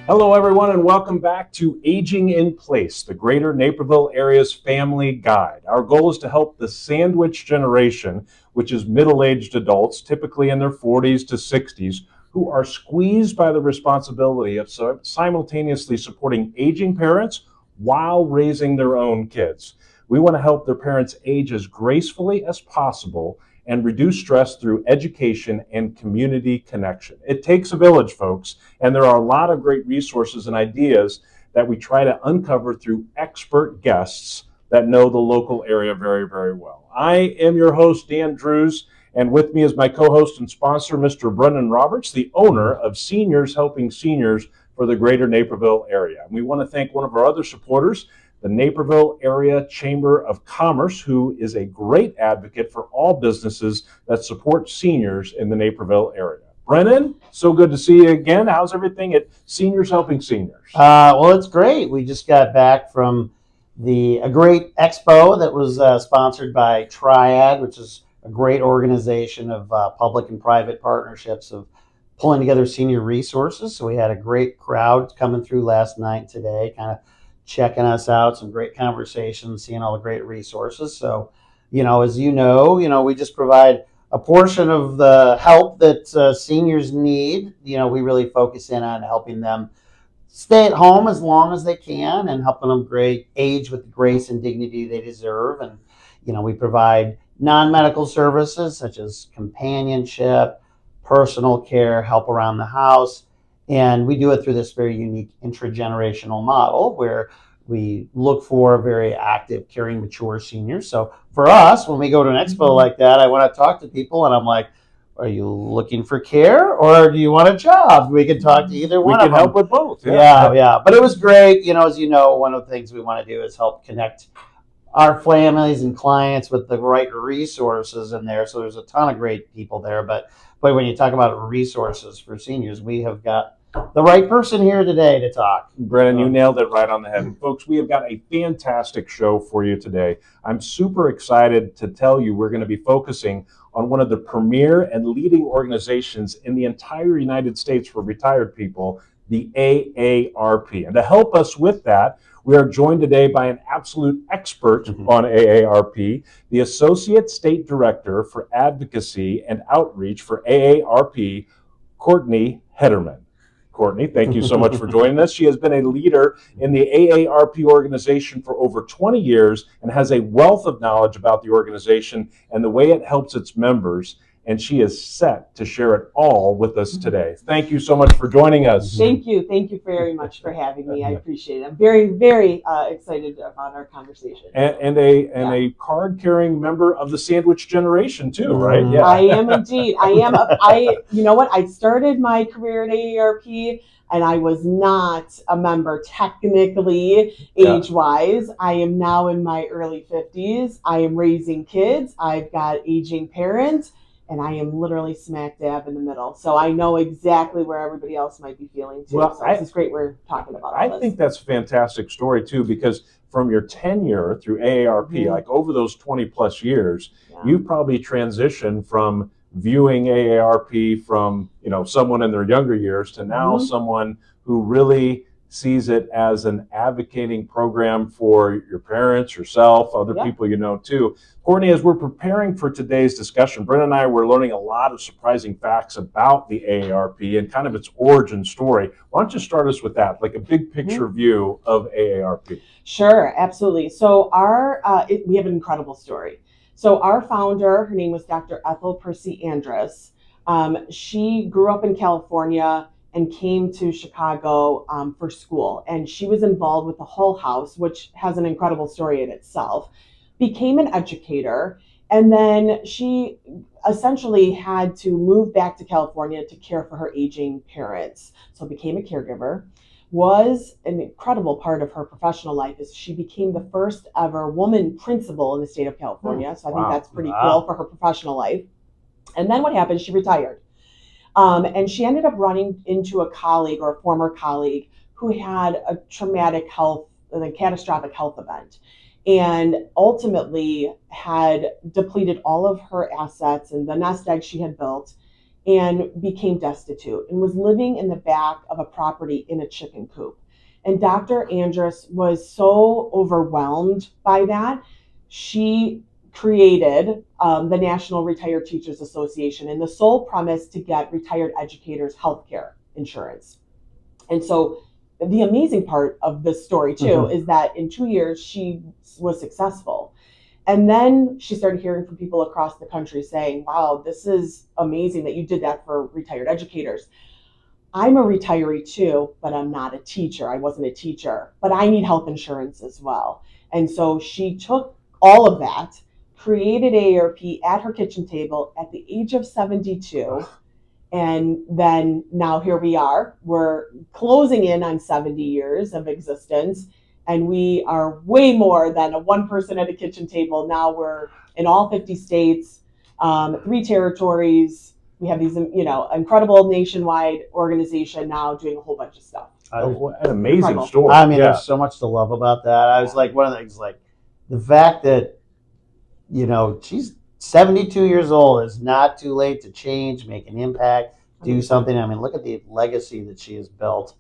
Hello, everyone, and welcome back to Aging in Place, the Greater Naperville Area's Family Guide. Our goal is to help the sandwich generation, which is middle-aged adults, typically in their 40s to 60s, who are squeezed by the responsibility of simultaneously supporting aging parents while raising their own kids. We want to help their parents age as gracefully as possible and reduce stress through education and community connection. It takes a village, folks, and there are a lot of great resources and ideas that we try to uncover through expert guests that know the local area very, very well. I am your host, Dan Drews, and with me is my co-host and sponsor, Mr. Brendan Roberts, the owner of Seniors Helping Seniors for the Greater Naperville area. And we want to thank one of our other supporters, the Naperville Area Chamber of Commerce, who is a great advocate for all businesses that support seniors in the Naperville area. Brennan, so good to see you again. How's everything at Seniors Helping Seniors? Well, it's great. We just got back from a great expo that was sponsored by Triad, which is a great organization of public and private partnerships of pulling together senior resources. So we had a great crowd coming through last night and today, kind of checking us out, some great conversations, seeing all the great resources. So, as you know, we just provide a portion of the help that seniors need. We really focus in on helping them stay at home as long as they can and helping them age with the grace and dignity they deserve. And, we provide non-medical services such as companionship, personal care, help around the house. And we do it through this very unique intergenerational model where we look for very active, caring, mature seniors. So for us, when we go to an expo like that, I want to talk to people and I'm like, are you looking for care or do you want a job? We can talk to either one of them. We can help with both. Yeah. But it was great. As you know, one of the things we want to do is help connect our families and clients with the right resources in there. So there's a ton of great people there. But when you talk about resources for seniors, we have got the right person here today to talk. Brennan, you nailed it right on the head. And folks, we have got a fantastic show for you today. I'm super excited to tell you we're going to be focusing on one of the premier and leading organizations in the entire United States for retired people, the AARP. And to help us with that, we are joined today by an absolute expert on AARP, the Associate State Director for Advocacy and Outreach for AARP, Courtney Hedderman. Courtney, thank you so much for joining us. She has been a leader in the AARP organization for over 20 years and has a wealth of knowledge about the organization and the way it helps its members. And she is set to share it all with us today. Thank you so much for joining us. Thank you. Thank you very much for having me. I appreciate it. I'm very, very excited about our conversation. And a card-carrying member of the sandwich generation too, right? Yeah. I am indeed. You know what? I started my career at AARP and I was not a member technically age-wise. I am now in my early 50s. I am raising kids. I've got aging parents. And I am literally smack dab in the middle. So I know exactly where everybody else might be feeling too. Well, so this is great we're talking about all this. I think that's a fantastic story too, because from your tenure through AARP, like over those 20 plus years, you probably transitioned from viewing AARP from, someone in their younger years to now someone who really sees it as an advocating program for your parents, yourself, other people too. Courtney, as we're preparing for today's discussion, Brennan and I were learning a lot of surprising facts about the AARP and kind of its origin story. Why don't you start us with that, like a big picture view of AARP? Sure, absolutely. So we have an incredible story. So our founder, her name was Dr. Ethel Percy Andrus. She grew up in California and came to Chicago for school. And she was involved with the Hull House, which has an incredible story in itself, became an educator. And then she essentially had to move back to California to care for her aging parents. So became a caregiver. Was an incredible part of her professional life is she became the first ever woman principal in the state of California. So I think that's pretty cool for her professional life. And then what happened? She retired. And she ended up running into a colleague or a former colleague who had a catastrophic health event and ultimately had depleted all of her assets and the nest egg she had built and became destitute and was living in the back of a property in a chicken coop. And Dr. Andrus was so overwhelmed by that, she created the National Retired Teachers Association, and the sole premise to get retired educators health care insurance. And so the amazing part of this story too is that in 2 years she was successful. And then she started hearing from people across the country saying, wow, this is amazing that you did that for retired educators. I'm a retiree too, but I'm not a teacher. I wasn't a teacher, but I need health insurance as well. And so she took all of that, created AARP at her kitchen table at the age of 72. And then now here we are. We're closing in on 70 years of existence. And we are way more than a one person at a kitchen table. Now we're in all 50 states, 3 territories. We have these, incredible nationwide organization now doing a whole bunch of stuff. An amazing Incredible. story. I mean, there's so much to love about that. I was like, one of the things, like the fact that, she's 72 years old. It's not too late to change, make an impact, do something. I mean, look at the legacy that she has built,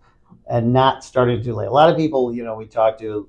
and not starting too late. A lot of people, we talk to,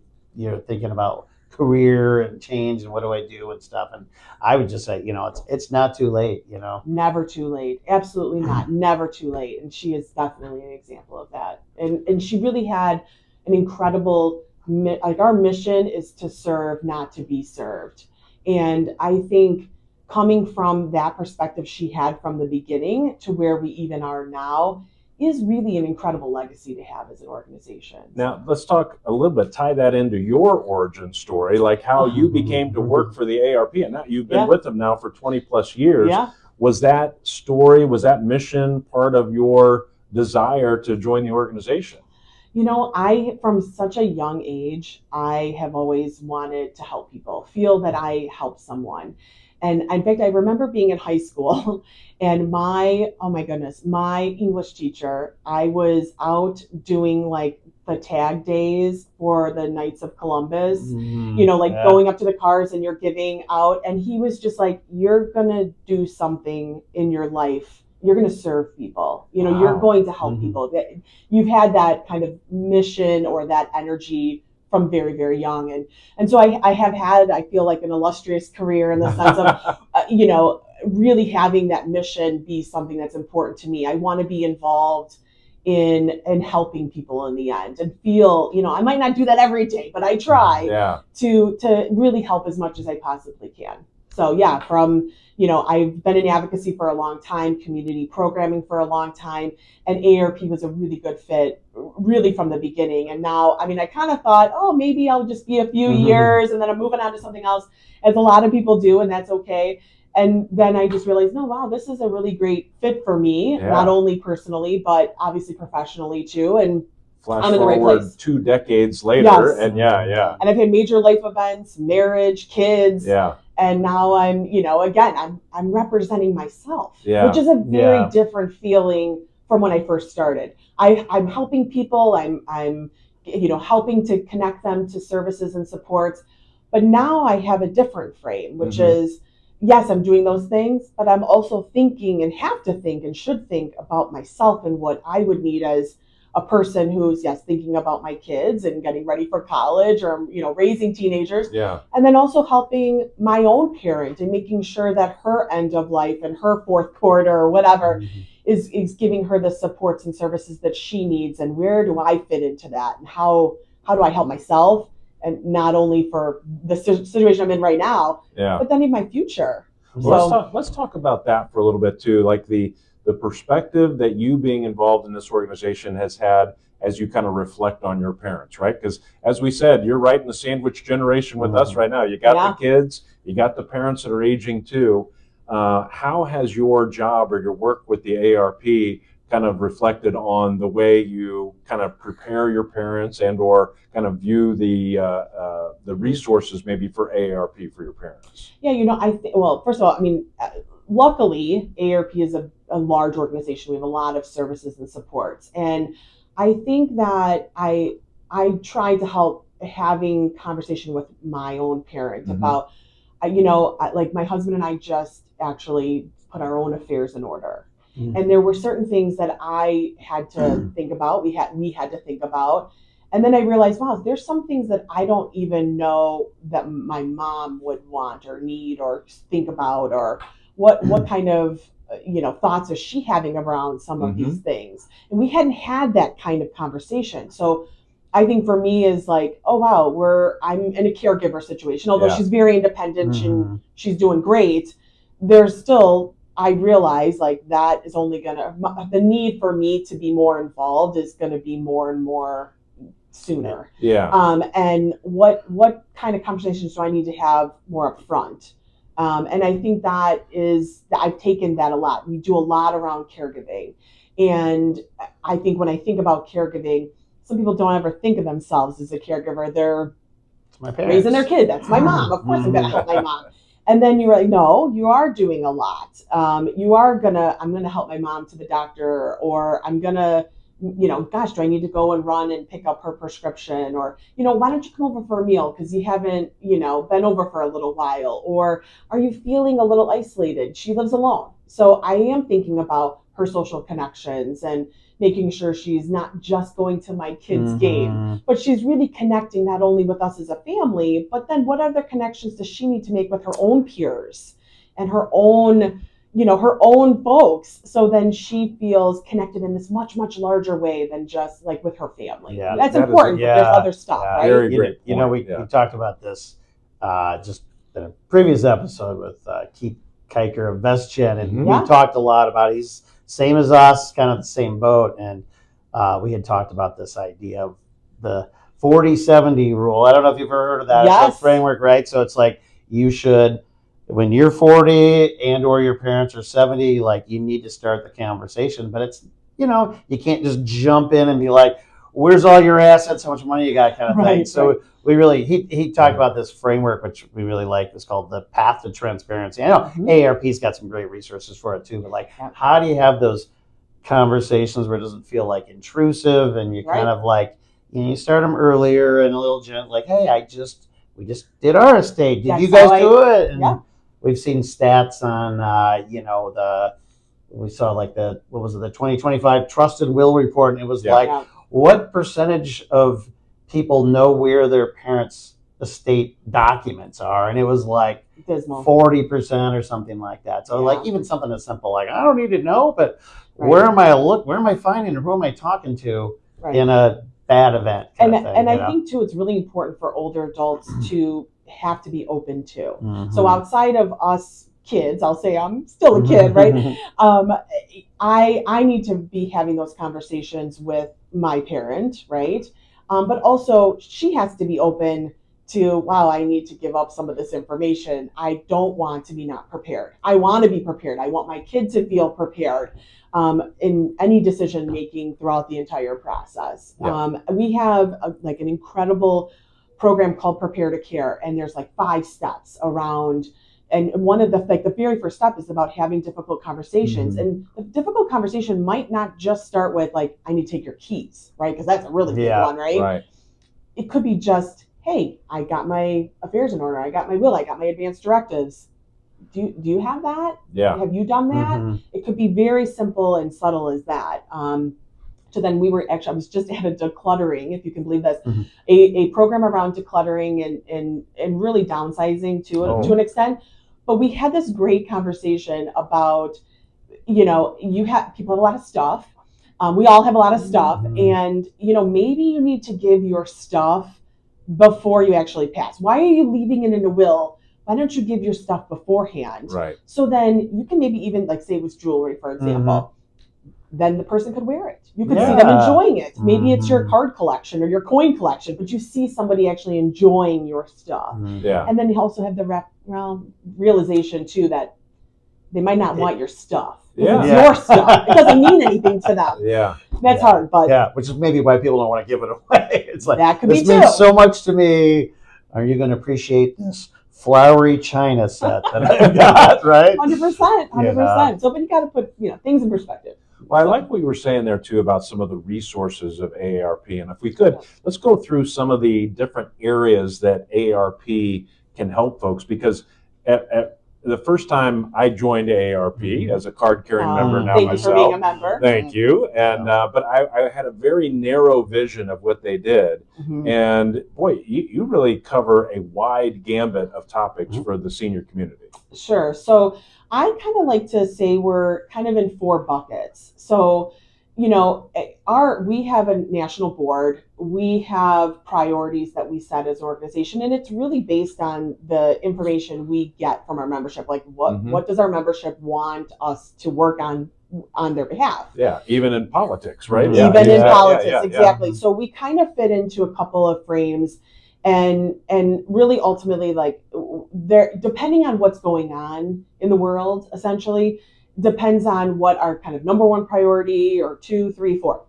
thinking about career and change and what do I do and stuff. And I would just say, it's not too late, Never too late. Absolutely not. Never too late. And she is definitely an example of that. And she really had an incredible, like, our mission is to serve, not to be served. And I think coming from that perspective she had from the beginning to where we even are now is really an incredible legacy to have as an organization. Now, let's talk a little bit, tie that into your origin story, like how you became to work for the AARP. And now you've been with them now for 20 plus years. Yeah. Was that story, was that mission part of your desire to join the organization? From such a young age, I have always wanted to help people, feel that I helped someone. And in fact, I remember being in high school and my English teacher, I was out doing like the tag days for the Knights of Columbus, going up to the cars and you're giving out. And he was just like, you're going to do something in your life. You're going to serve people, Wow. You're going to help people. You've had that kind of mission or that energy from very, very young. And so I have had, I feel like, an illustrious career in the sense of, really having that mission be something that's important to me. I want to be involved in helping people in the end and feel, I might not do that every day, but I try to really help as much as I possibly can. So yeah, from, I've been in advocacy for a long time, community programming for a long time, and AARP was a really good fit, really from the beginning. And now, I kind of thought, oh, maybe I'll just be a few years and then I'm moving on to something else, as a lot of people do, and that's okay. And then I just realized, no, wow, this is a really great fit for me, not only personally, but obviously professionally too. And Flash I'm in the right forward place. 2 decades later, Yes. and And I've had major life events, marriage, kids. Yeah. And now I'm, again, I'm representing myself, Yeah. which is a very different feeling from when I first started. I'm helping people. I'm helping to connect them to services and supports. But now I have a different frame, which is, yes, I'm doing those things, but I'm also thinking and have to think and should think about myself and what I would need as a person who's, thinking about my kids and getting ready for college or, raising teenagers. Yeah. And then also helping my own parent and making sure that her end of life and her fourth quarter or whatever is giving her the supports and services that she needs. And where do I fit into that? And how do I help myself? And not only for the situation I'm in right now, but then in my future. Well, let's talk about that for a little bit too, like the perspective that you being involved in this organization has had as you kind of reflect on your parents, right? Because as we said, you're right in the sandwich generation with us right now. You got the kids, you got the parents that are aging too. How has your job or your work with the AARP kind of reflected on the way you kind of prepare your parents and or kind of view the resources maybe for AARP for your parents? Yeah, well, first of all, luckily AARP is a large organization. We have a lot of services and supports. And I think that I try to help having conversation with my own parent about, like my husband and I just actually put our own affairs in order. And there were certain things that I had to think about. We had to think about. And then I realized, wow, there's some things that I don't even know that my mom would want or need or think about, or what kind of thoughts is she having around some of these things. And we hadn't had that kind of conversation. So I think for me is like, oh wow, I'm in a caregiver situation. Although she's very independent and she's doing great, there's still, I realize like that is only the need for me to be more involved is gonna be more and more sooner. And what kind of conversations do I need to have more upfront? And I think I've taken that a lot. We do a lot around caregiving. And I think when I think about caregiving, some people don't ever think of themselves as a caregiver. They're raising their kid. That's my mom. Of course I'm going to help my mom. And then you're like, no, you are doing a lot. I'm going to help my mom to the doctor, or I'm going to, gosh, do I need to go and run and pick up her prescription? Or, why don't you come over for a meal? Because you haven't, been over for a little while. Or are you feeling a little isolated? She lives alone. So I am thinking about her social connections and making sure she's not just going to my kid's game, but she's really connecting not only with us as a family, but then what other connections does she need to make with her own peers and her own folks, so then she feels connected in this much, much larger way than just like with her family. Yeah, that's important, but there's other stuff, right? Very great point. We talked about this just in a previous episode with Keith Kiker of VestGen, and we talked a lot about, he's same as us, kind of the same boat, and we had talked about this idea of the 40-70 rule. I don't know if you've ever heard of that. It's a framework, right? So it's like you should, when you're 40 and or your parents are 70, like you need to start the conversation. But it's, you can't just jump in and be like, where's all your assets, how much money you got, kind of thing. So we really, he talked about this framework, which we really like. It's called the Path to Transparency. I know AARP's got some great resources for it too, but like, how do you have those conversations where it doesn't feel like intrusive, and you kind of like, you start them earlier and a little gentle, like, hey, we just did our estate. Did you guys do it? And we've seen stats on, we saw like the 2025 Trusted Will Report, and it was like, what percentage of people know where their parents' estate documents are? And it was like 40% or something like that. So like even something as simple like, I don't need to know, but where am I finding, or who am I talking to in a bad event? I think too, it's really important for older adults to have to be open to. So outside of us kids, I'll say I'm still a kid, right? I need to be having those conversations with my parent, right? But also she has to be open to, wow, I need to give up some of this information. I don't want to be not prepared. I want to be prepared. I want my kid to feel prepared in any decision making throughout the entire process. We have an incredible program called Prepare to Care, and there's like 5 steps around. And one of the very first step is about having difficult conversations. And the difficult conversation might not just start with like, I need to take your keys, right? Because that's a really big one, right? It could be just, hey, I got my affairs in order. I got my will. I got my advance directives. Do you have that? Have you done that? It could be very simple and subtle as that. So then I was just at a decluttering, if you can believe this, a program around decluttering and really downsizing to an extent. But we had this great conversation about, people have a lot of stuff. We all have a lot of stuff. And, maybe you need to give your stuff before you actually pass. Why are you leaving it in a will? Why don't you give your stuff beforehand? Right. So then you can maybe even, like, say it was jewelry, for example. Then the person could wear it. You could see them enjoying it. Maybe it's your card collection or your coin collection, but you see somebody actually enjoying your stuff. And then you also have the realization too that they might not want your stuff. It's your stuff. It doesn't mean anything to them. That's hard, but which is maybe why people don't want to give it away. It's like, that could this means so much to me. Are you going to appreciate this flowery china set that I've got? Right? 100%. So, but you got to put things in perspective. Well, I like what you were saying there, too, about some of the resources of AARP. And if we could, let's go through some of the different areas that AARP can help folks. Because the first time I joined AARP as a card-carrying member now Thank you for being a myself. member. Thank you. And but I had a very narrow vision of what they did. And boy, you really cover a wide gambit of topics for the senior community. Sure. So I kind of like to say we're kind of in 4 buckets. So, you know, we have a national board. We have priorities that we set as an organization, and it's really based on the information we get from our membership. Like what does our membership want us to work on their behalf? Yeah, even in politics, right? Even in politics, exactly. So we kind of fit into a couple of frames, and really ultimately, like, there, depending on what's going on in the world, essentially depends on what our kind of number 1 priority or 2, 3, 4.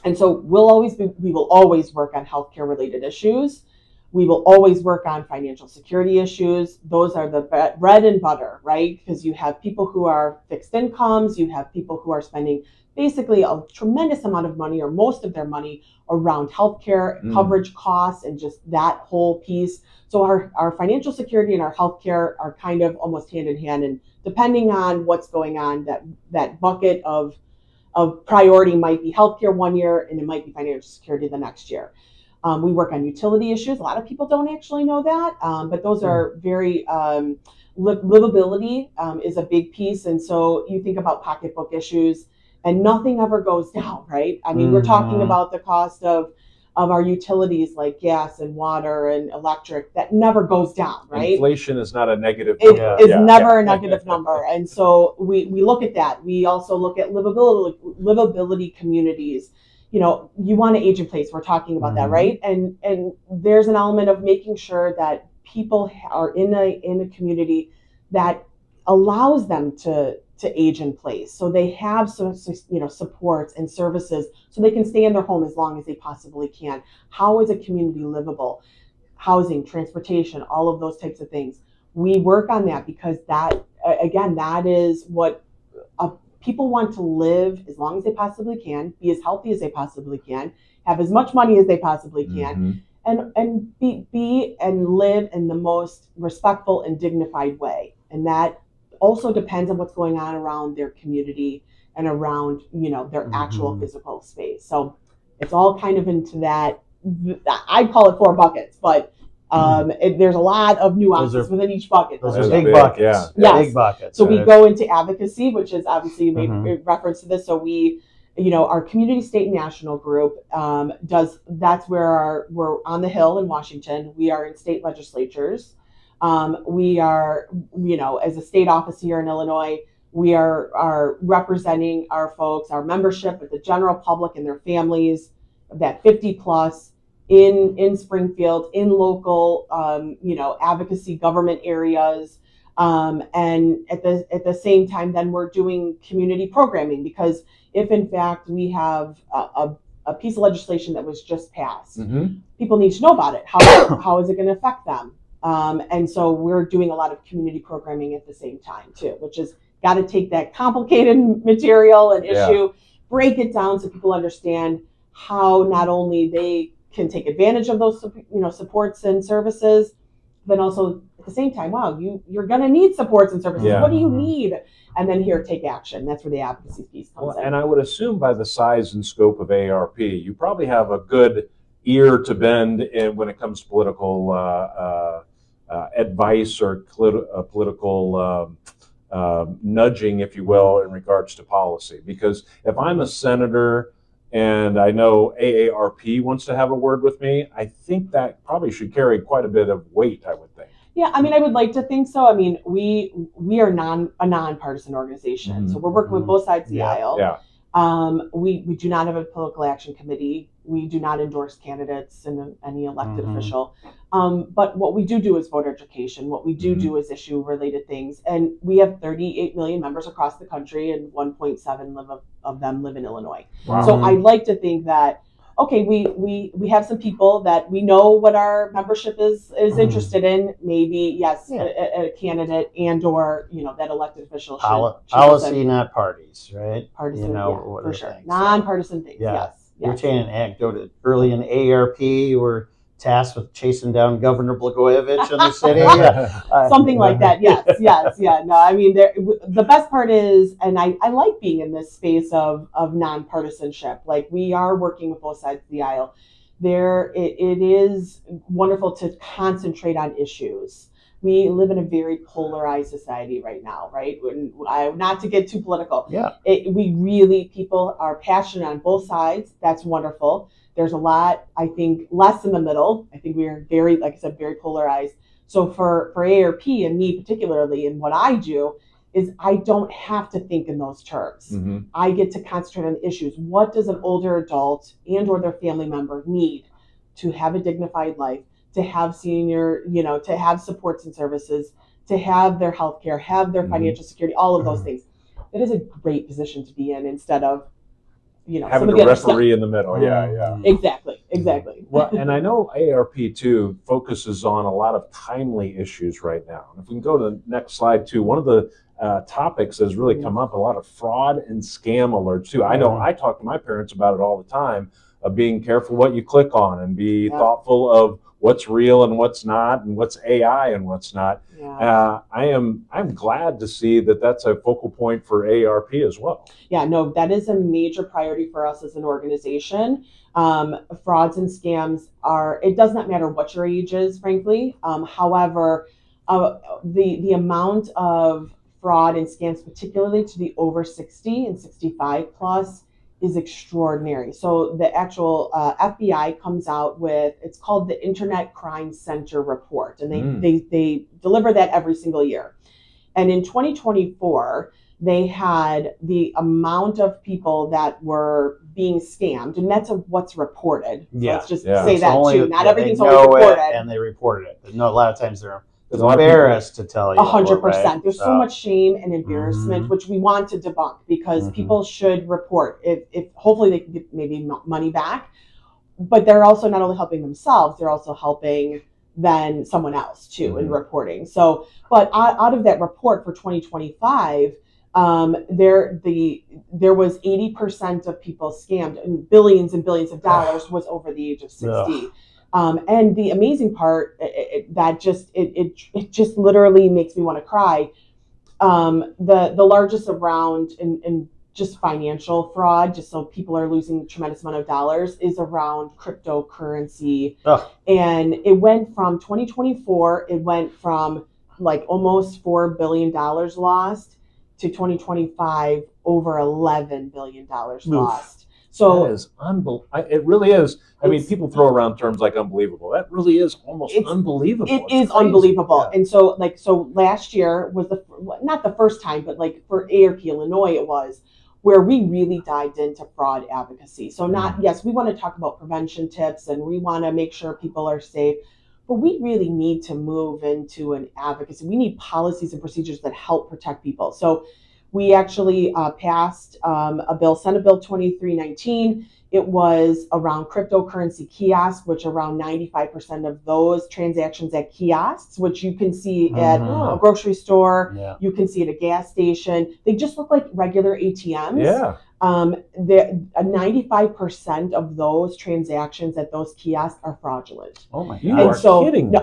And so we will always work on healthcare related issues. We will always work on financial security issues. Those are the bread and butter, right? Because you have people who are fixed incomes, you have people who are spending basically a tremendous amount of money or most of their money around healthcare coverage costs and just that whole piece. So our financial security and our healthcare are kind of almost hand in hand, and depending on what's going on, that bucket of priority might be healthcare one year and it might be financial security the next year. We work on utility issues. A lot of people don't actually know that, but those are very livability is a big piece. And so you think about pocketbook issues, and nothing ever goes down, right? I mean, we're talking about the cost of our utilities like gas and water and electric that never goes down, right? Inflation is not a negative number. It is never a negative number. And so we look at that. We also look at livability communities. You know, you want to age in place. We're talking about that, right? And there's an element of making sure that people are in a community that allows them to age in place. So they have supports and services so they can stay in their home as long as they possibly can. How is a community livable? Housing, transportation, all of those types of things. We work on that because that is what people want to live as long as they possibly can, be as healthy as they possibly can, have as much money as they possibly can, and be and live in the most respectful and dignified way. And that also depends on what's going on around their community and around, their actual physical space. So it's all kind of into that. I call it 4 buckets, but there's a lot of nuances within each bucket. Those are big buckets. Yes. Big buckets. So we go into advocacy, which is obviously you made reference to this. So we, our community, state, and national group that's where we're on the Hill in Washington. We are in state legislatures. We are, as a state office here in Illinois, we are representing our folks, our membership, but the general public and their families, that 50 plus in Springfield, in local, advocacy government areas. And at the same time, then we're doing community programming, because if in fact we have a piece of legislation that was just passed, people need to know about it. How is it going to affect them? And so we're doing a lot of community programming at the same time too, which is got to take that complicated material and issue, break it down so people understand how not only they can take advantage of those, supports and services, but also at the same time, wow, you're going to need supports and services. What do you need? And then here, take action. That's where the advocacy piece comes in. And I would assume by the size and scope of AARP, you probably have a good ear to bend when it comes to political advice or political nudging, if you will, in regards to policy. Because if I'm a senator and I know AARP wants to have a word with me, I think that probably should carry quite a bit of weight, I would think. Yeah, I mean, I would like to think so. I mean, we are a nonpartisan organization, so we're working with both sides of the aisle. Yeah. We do not have a political action committee. We do not endorse candidates and any elected official. But what we do is voter education. What we do is issue related things. And we have 38 million members across the country, and 1.7 of them live in Illinois. Wow. So I'd like to think that, okay, we have some people that we know what our membership is interested in. Maybe, yes, a candidate and or, that elected official should policy, not parties, right? Partisan, for sure. Nonpartisan things, yes. You're saying an anecdote early in AARP, we're tasked with chasing down Governor Blagojevich in the city. Something like that. Yes. Yeah. No, I mean, the best part is, and I like being in this space of nonpartisanship. Like, we are working with both sides of the aisle. It is wonderful to concentrate on issues. We live in a very polarized society right now, right? Not to get too political. Yeah. People are passionate on both sides. That's wonderful. There's a lot, I think, less in the middle. I think we are very, like I said, very polarized. So for AARP and me particularly, and what I do is I don't have to think in those terms. Mm-hmm. I get to concentrate on issues. What does an older adult and or their family member need to have a dignified life, to have to have supports and services, to have their health care, have their financial security, all of those things. It is a great position to be in instead of, having a referee in the middle. Yeah. Exactly. Well, and I know AARP too focuses on a lot of timely issues right now. And if we can go to the next slide too, one of the topics has really come up, a lot of fraud and scam alerts too. I know I talk to my parents about it all the time, of being careful what you click on and be thoughtful of what's real and what's not, and what's AI and what's not. Yeah. I'm glad to see that that's a focal point for AARP as well. Yeah, no, that is a major priority for us as an organization. Frauds and scams it does not matter what your age is, frankly. However, the amount of fraud and scams, particularly to the over 60 and 65 plus, is extraordinary. So the actual FBI comes out with, it's called the Internet Crime Center report, and they deliver that every single year. And in 2024, they had the amount of people that were being scammed, and that's what's reported. So let's just say that too. Not everything's always reported. And they reported it. But no, a lot of times they're embarrassed to tell you. 100%. Right? There's so much shame and embarrassment, which we want to debunk, because people should report. If hopefully they can get maybe money back, but they're also not only helping themselves, they're also helping then someone else too in reporting. So, but out of that report for 2025, there was 80% of people scammed, and billions of dollars was over the age of 60. And the amazing part, it just literally makes me want to cry. The largest around in just financial fraud, just so people are losing a tremendous amount of dollars, is around cryptocurrency. And it went from 2024, it went from like almost $4 billion lost to 2025, over $11 billion lost. So that is unbelievable. It really is. I mean, people throw around terms like unbelievable. That really is almost unbelievable. It is unbelievable. Yeah. And so last year was not the first time, but like for AARP Illinois, it was where we really dived into fraud advocacy. So yes, we want to talk about prevention tips and we want to make sure people are safe, but we really need to move into an advocacy. We need policies and procedures that help protect people. So we actually passed a bill, Senate Bill 2319. It was around cryptocurrency kiosks, which around 95% of those transactions at kiosks, which you can see at a grocery store, you can see at a gas station. They just look like regular ATMs. Yeah. 95% of those transactions at those kiosks are fraudulent. Oh my God! You are kidding me.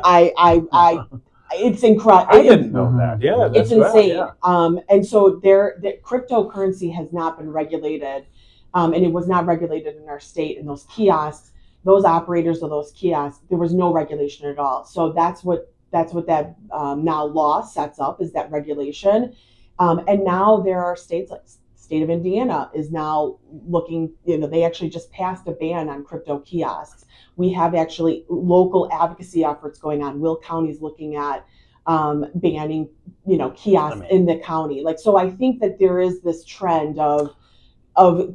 It's incredible. I didn't know that. Yeah, it's insane. And so the cryptocurrency has not been regulated, and it was not regulated in our state. And those kiosks, those operators of those kiosks, there was no regulation at all. So that's what that now law sets up, is that regulation. And now there are states like state of Indiana is now looking. They actually just passed a ban on crypto kiosks. We have actually local advocacy efforts going on. Will County's looking at banning, kiosks in the county. So I think that there is this trend of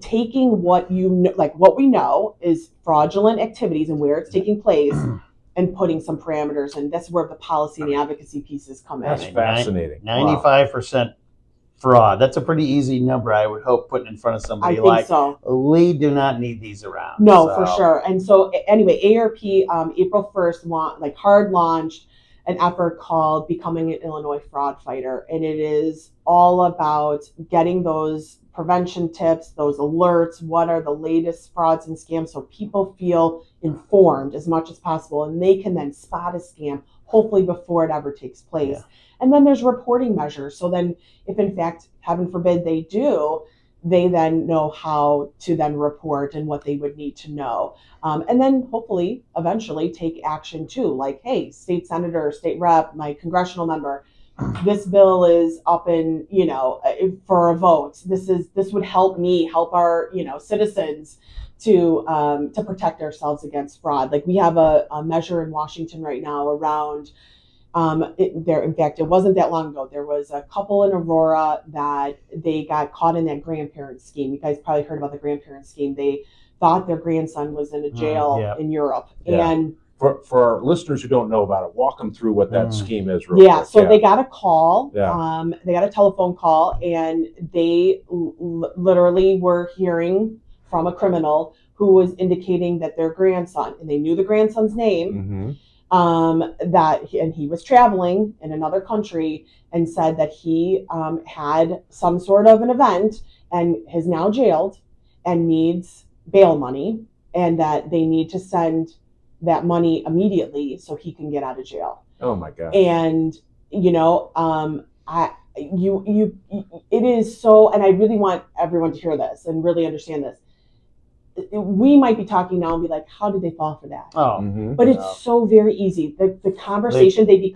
taking what what we know is fraudulent activities and where it's taking place, and putting some parameters. And that's where the policy and the advocacy pieces come in. That's fascinating. 95% fraud. That's a pretty easy number, I would hope, putting in front of somebody. I think so. We do not need these around. No, for sure. And so anyway, AARP April 1st hard launched an effort called Becoming an Illinois Fraud Fighter, and it is all about getting those prevention tips, those alerts, what are the latest frauds and scams, so people feel informed as much as possible, and they can then spot a scam, hopefully before it ever takes place. Yeah. And then there's reporting measures. So then if in fact, heaven forbid they do, they then know how to then report and what they would need to know. And then hopefully eventually take action too. Like, hey, state senator, state rep, my congressional member, this bill is up in, for a vote. This would help me help our, citizens to protect ourselves against fraud. Like we have a measure in Washington right now around in fact, it wasn't that long ago. There was a couple in Aurora that they got caught in that grandparent scheme. You guys probably heard about the grandparent scheme. They thought their grandson was in a jail in Europe. Yeah. And for our listeners who don't know about it, walk them through what that scheme is real quick. So they got a call. Yeah. They got a telephone call, and they literally were hearing from a criminal who was indicating that their grandson, and they knew the grandson's name, and he was traveling in another country, and said that he had some sort of an event and is now jailed and needs bail money, and that they need to send that money immediately so he can get out of jail. Oh my God. And it is so, and I really want everyone to hear this and really understand this. We might be talking now and be like, how did they fall for that? But it's so very easy. The conversation, they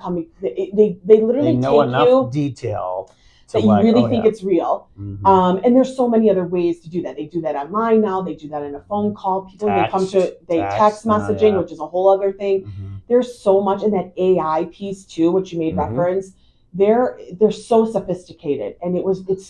literally know take enough you detail that you really think it's real. And there's so many other ways to do that. They do that online now. They do that in a phone call. People text messaging, which is a whole other thing. There's so much in that AI piece too, which you made reference. They're so sophisticated, and it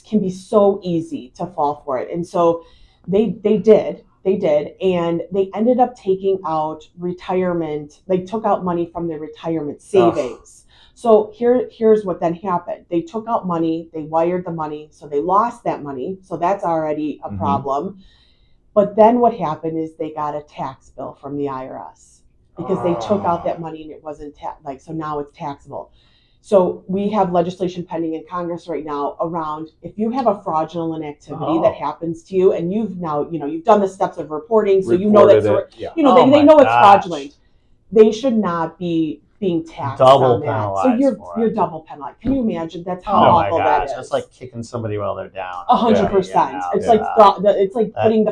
can be so easy to fall for it. And so they did, and they ended up taking out retirement. They took out money from their retirement savings. So here's what then happened. They took out money, they wired the money, so they lost that money. So that's already a problem. But then what happened is they got a tax bill from the IRS because they took out that money and it wasn't so now it's taxable. So we have legislation pending in Congress right now around if you have a fraudulent activity that happens to you, and you've now, you've done the steps of reporting, so they know it's fraudulent. They should not be being taxed double on that. penalized. So you're double penalized. Can you imagine? That's how awful that is. It's like kicking somebody while they're down. 100%. It's like putting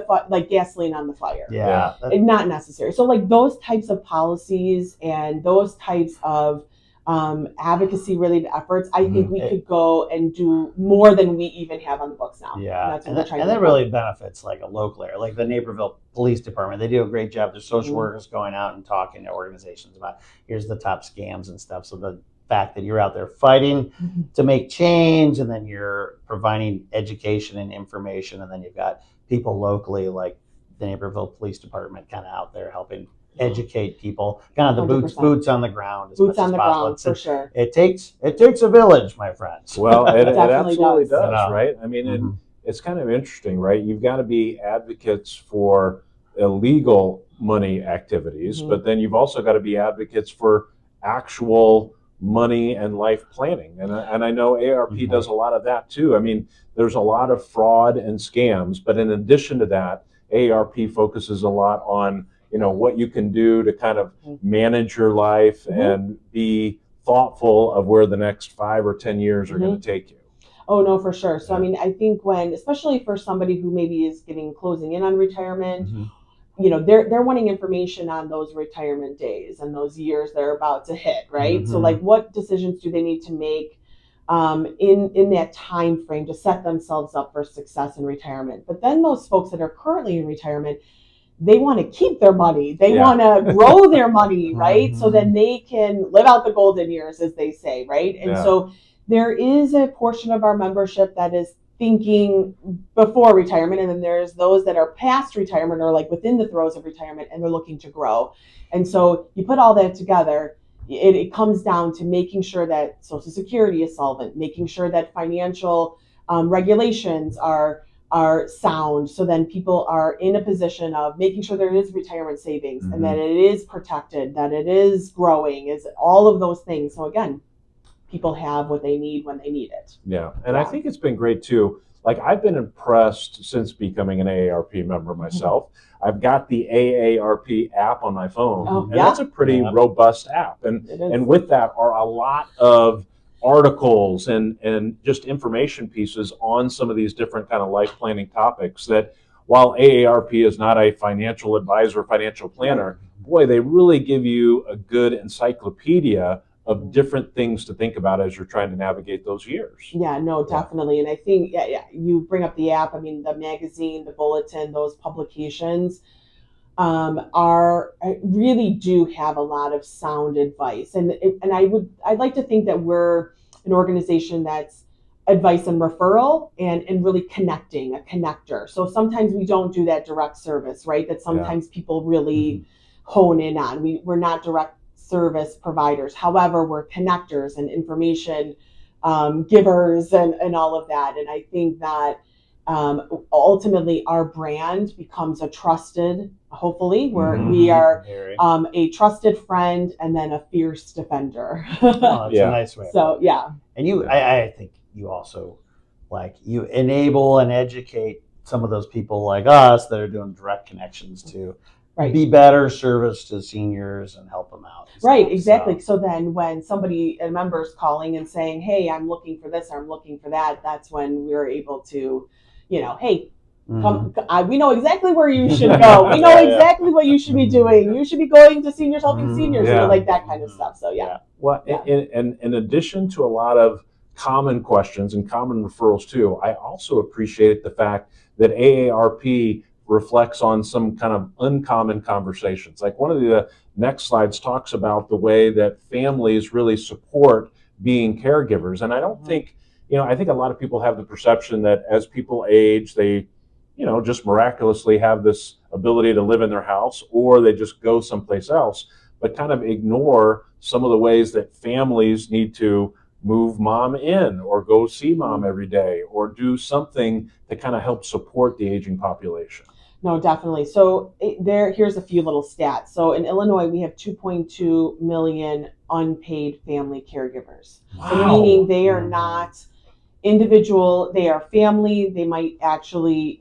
gasoline on the fire. Not necessary. So like those types of policies and those types of advocacy related efforts, I think we could go and do more than we even have on the books now. And that really benefits like a local area, like the Naperville Police Department. They do a great job. There's social workers going out and talking to organizations about here's the top scams and stuff. So the fact that you're out there fighting to make change, and then you're providing education and information, and then you've got people locally like the Naperville Police Department kind of out there helping educate people, kind of the 100%. boots on the ground. Boots on the ground, for sure. It takes a village, my friends. Well, it absolutely does, Yeah. right? I mean, it's kind of interesting, right? You've got to be advocates for illegal money activities, but then you've also got to be advocates for actual money and life planning. And I know AARP does a lot of that too. I mean, there's a lot of fraud and scams, but in addition to that, AARP focuses a lot on what you can do to kind of manage your life and be thoughtful of where the next 5 or 10 years are going to take you. Oh, no, for sure. So, I mean, I think especially for somebody who maybe is closing in on retirement, they're wanting information on those retirement days and those years they're about to hit, right? So like what decisions do they need to make in that time frame to set themselves up for success in retirement? But then those folks that are currently in retirement, they want to keep their money. They want to grow their money, right? So then they can live out the golden years, as they say, right? And so there is a portion of our membership that is thinking before retirement, and then there's those that are past retirement or like within the throes of retirement, and they're looking to grow. And so you put all that together, it comes down to making sure that Social Security is solvent, making sure that financial regulations are sound, so then people are in a position of making sure there is retirement savings and that it is protected, that it is growing, is all of those things. So again, people have what they need when they need it. And I think it's been great too. like I've been impressed since becoming an AARP member myself. I've got the AARP app on my phone, and that's a pretty robust app. And with that are a lot of articles and just information pieces on some of these different kind of life planning topics that, while AARP is not a financial advisor, financial planner, boy, they really give you a good encyclopedia of different things to think about as you're trying to navigate those years. Yeah, no, definitely. And I think, you bring up the app. I mean, the magazine, the bulletin, those publications really do have a lot of sound advice. And I'd like to think that we're an organization that's advice and referral and really connecting, a connector. So sometimes we don't do that direct service, right? That sometimes people really hone in on. We're not direct service providers. However, we're connectors and information givers and all of that. And I think that ultimately our brand becomes a trusted, hopefully, we are a trusted friend and then a fierce defender. That's a nice way. So, And I think you also, you enable and educate some of those people like us that are doing direct connections to be better service to seniors and help them out. Right, exactly. So then when a member is calling and saying, hey, I'm looking for this or I'm looking for that, that's when we're able to, hey, come, we know exactly where you should go. We know exactly what you should be doing. You should be going to seniors, helping seniors, like that kind of stuff. So, Well, in addition to a lot of common questions and common referrals too, I also appreciate the fact that AARP reflects on some kind of uncommon conversations. Like one of the next slides talks about the way that families really support being caregivers. And I don't think, I think a lot of people have the perception that as people age, they, just miraculously have this ability to live in their house or they just go someplace else, but kind of ignore some of the ways that families need to move mom in or go see mom every day or do something to kind of help support the aging population. No, definitely. So here's a few little stats. So in Illinois, we have 2.2 million unpaid family caregivers. Wow. So meaning they are not individual, they are family. They might actually,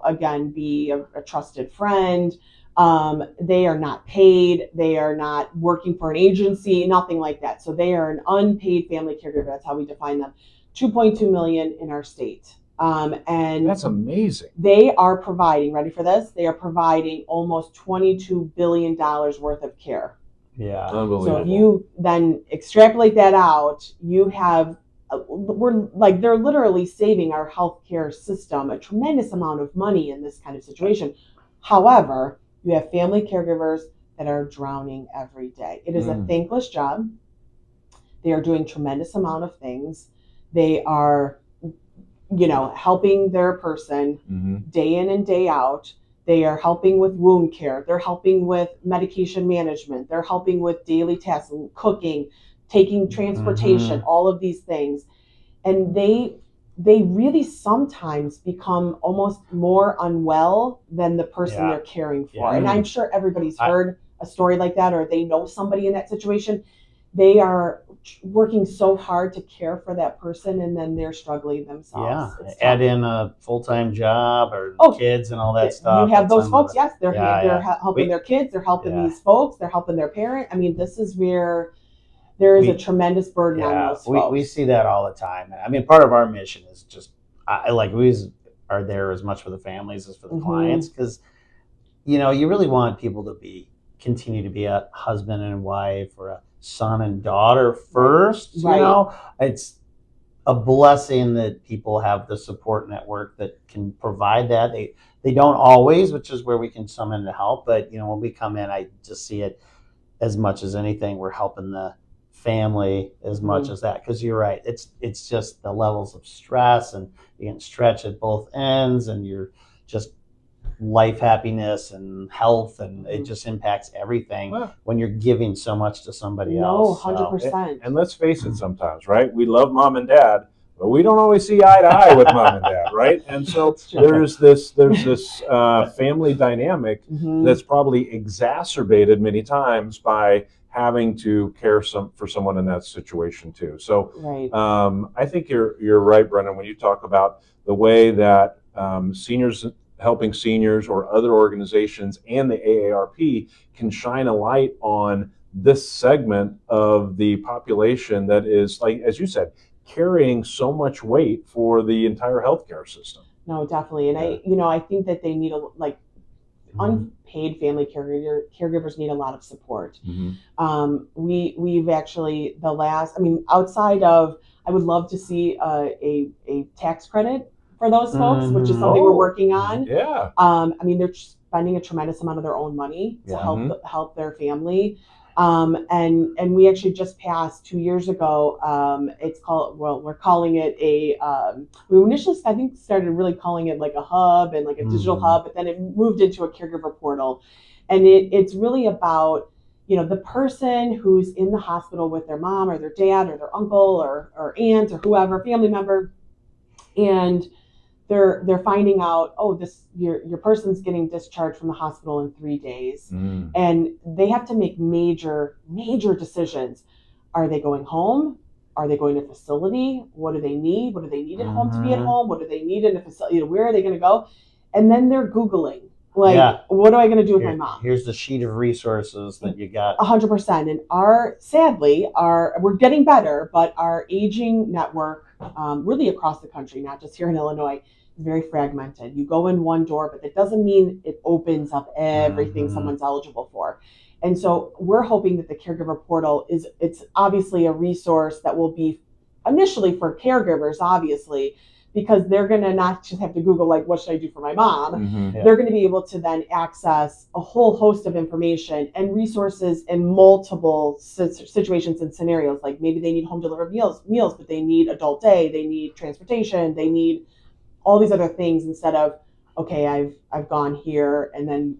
again, be a trusted friend. They are not paid. They are not working for an agency, nothing like that. So they are an unpaid family caregiver. That's how we define them. 2.2 million in our state. And that's amazing. They are providing, ready for this? They are providing almost $22 billion worth of care. Yeah. Unbelievable. So if you then extrapolate that out, you have, they're literally saving our healthcare system a tremendous amount of money in this kind of situation. However, you have family caregivers that are drowning every day. It is a thankless job. They are doing tremendous amount of things. They are helping their person day in and day out. They are helping with wound care. They're helping with medication management. They're helping with daily tasks, cooking, taking transportation, all of these things. And they really sometimes become almost more unwell than the person they're caring for. And I'm sure everybody's heard a story like that, or they know somebody in that situation. They are working so hard to care for that person, and then they're struggling themselves. Yeah, add in a full-time job or kids and all that stuff. You have those folks, yes. They're helping their kids. They're helping these folks. They're helping their parent. I mean, this is where there is a tremendous burden on those folks. We see that all the time. I mean, part of our mission is just, we are there as much for the families as for the clients, because, you really want people to continue to be a husband and wife or a son and daughter first. It's a blessing that people have the support network that can provide that. They don't always, which is where we can come in to help. But when we come in, I just see it as much as anything. We're helping the family as much as that, because you're right. It's just the levels of stress, and you can stretch at both ends, and you're just life happiness and health, and it just impacts everything when you're giving so much to somebody else. 100%. And let's face it, sometimes, right? We love mom and dad, but we don't always see eye to eye with mom and dad, right? And so there's this family dynamic that's probably exacerbated many times by having to care for someone in that situation too. So Right. I think you're right, Brendan, when you talk about the way that seniors helping seniors or other organizations and the AARP can shine a light on this segment of the population that is, like as you said, carrying so much weight for the entire healthcare system. No, definitely. And I think that they need unpaid family caregivers need a lot of support. We've actually outside of, I would love to see a tax credit for those folks, which is something we're working on. Yeah. They're spending a tremendous amount of their own money to help their family. And we actually just passed 2 years ago. We're calling it we initially, I think, started really calling it like a hub and like a digital hub, but then it moved into a caregiver portal. And it's really about, the person who's in the hospital with their mom or their dad or their uncle or aunt or whoever, family member, and they're finding out, your person's getting discharged from the hospital in 3 days, and they have to make major decisions. Are they going home? Are they going to facility? What do they need? What do they need at home to be at home? What do they need in a facility? Where are they going to go? And then they're Googling, what am I going to do with my mom? Here's the sheet of resources that you got. 100%. And we're getting better, but our aging network, really across the country, not just here in Illinois, is very fragmented. You go in one door, but that doesn't mean it opens up everything someone's eligible for. And so we're hoping that the caregiver portal it's obviously a resource that will be initially for caregivers, obviously, because they're going to not just have to Google, like, what should I do for my mom? They're going to be able to then access a whole host of information and resources in multiple situations and scenarios. Like maybe they need home delivered meals, but they need adult day, they need transportation, they need all these other things, instead of, okay, I've gone here and then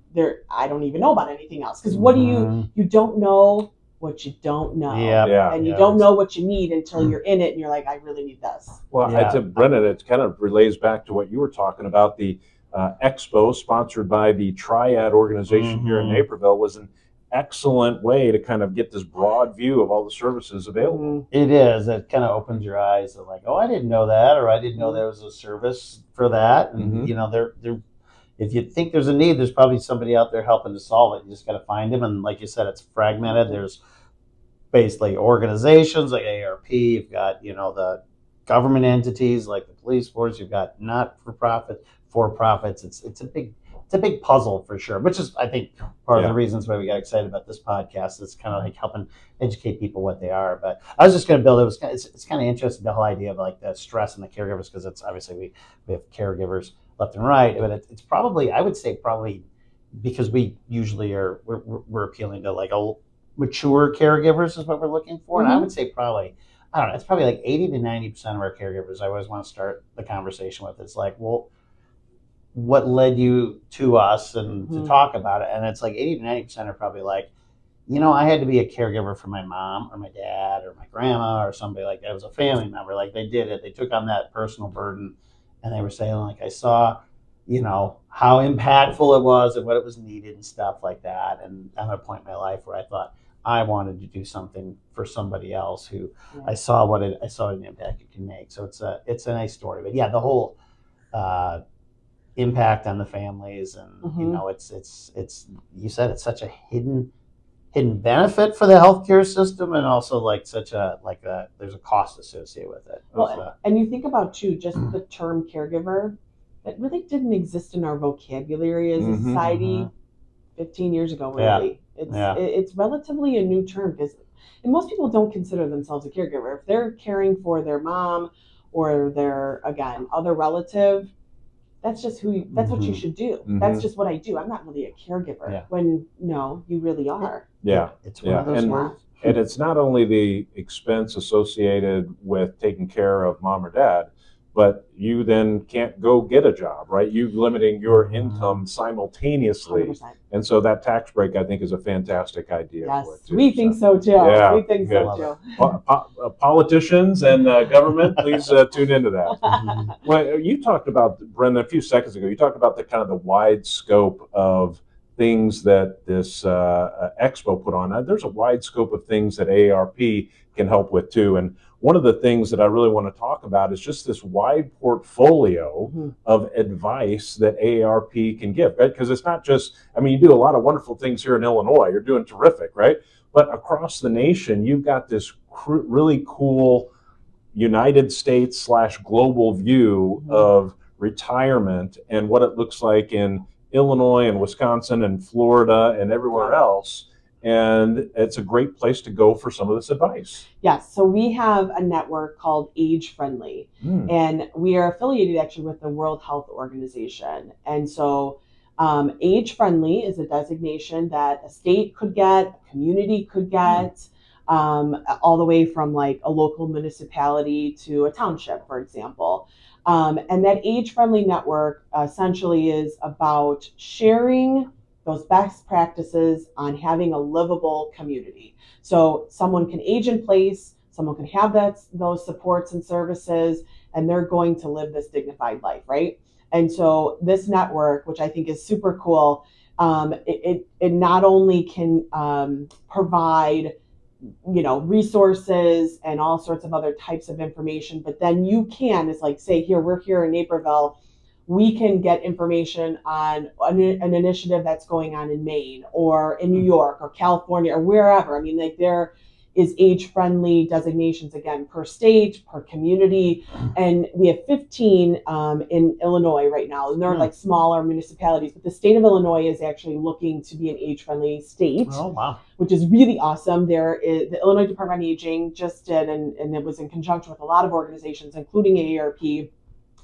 I don't even know about anything else. Because what do you don't know what you don't know. And you don't know what you need until you're in it and you're like, I really need this. Well, I'd say, Brendan, it kind of relays back to what you were talking about. The expo sponsored by the Triad organization here in Naperville was an excellent way to kind of get this broad view of all the services available. It is. It kind of opens your eyes to like, I didn't know that, or I didn't know there was a service for that. And there if you think there's a need, there's probably somebody out there helping to solve it. You just got to find them. And like you said, it's fragmented. There's basically organizations like AARP. You've got, the government entities like the police force. You've got for-profits. It's a big puzzle for sure, which is, I think, part of the reasons why we got excited about this podcast. It's kind of like helping educate people what they are. But I was just going to build, it's kind of interesting, the whole idea of like the stress and the caregivers, because it's obviously we have caregivers left and right, but it's probably, I would say probably, because we usually we're appealing to like mature caregivers is what we're looking for. And I would say probably, I don't know, it's probably like 80 to 90% of our caregivers, I always want to start the conversation with. It's like, well, what led you to us and to talk about it? And it's like 80 to 90% are probably like, I had to be a caregiver for my mom or my dad or my grandma or somebody like that. It was a family member. Like they did it. They took on that personal burden, and they were saying like, I saw, how impactful it was and what it was needed and stuff like that. And I'm at a point in my life where I thought I wanted to do something for somebody else who I saw an impact it can make. So it's a nice story. But yeah, the whole impact on the families, and it's you said it's such a hidden benefit for the healthcare system, and also like there's a cost associated with it. Well, and you think about too, just the term caregiver, that really didn't exist in our vocabulary as a society 15 years ago. Really, it's relatively a new term, and most people don't consider themselves a caregiver if they're caring for their mom or their other relative. That's just that's what you should do. That's just what I do. I'm not really a caregiver. When no, you really are. It's one of those words. And it's not only the expense associated with taking care of mom or dad, but you then can't go get a job, right? You limiting your income simultaneously. 100%. And so that tax break, I think, is a fantastic idea. Yes, for it too. we think so too. Yeah, we think so too. Politicians and government, please tune into that. Well, you talked about, Brendan, a few seconds ago, you talked about the kind of the wide scope of things that this expo put on. There's a wide scope of things that AARP can help with too. And one of the things that I really want to talk about is just this wide portfolio of advice that AARP can give, right? Because it's not just, I mean, you do a lot of wonderful things here in Illinois. You're doing terrific, right? But across the nation, you've got this really cool United States / global view of retirement and what it looks like in Illinois and Wisconsin and Florida and everywhere else. And it's a great place to go for some of this advice. Yes. So we have a network called Age Friendly, and we are affiliated actually with the World Health Organization. And so Age Friendly is a designation that a state could get, a community could get, all the way from like a local municipality to a township, for example. And that Age Friendly network essentially is about sharing those best practices on having a livable community. So someone can age in place, someone can have those supports and services, and they're going to live this dignified life, right? And so this network, which I think is super cool, it not only can provide resources and all sorts of other types of information, but then you can, it's like, say, we're here in Naperville, we can get information on an initiative that's going on in Maine or in New York or California or wherever. I mean, like there is age-friendly designations, again, per state, per community. And we have 15 in Illinois right now. And they're like smaller municipalities, but the state of Illinois is actually looking to be an age-friendly state. Oh, wow. Which is really awesome. There is the Illinois Department on Aging just did, and it was in conjunction with a lot of organizations, including AARP,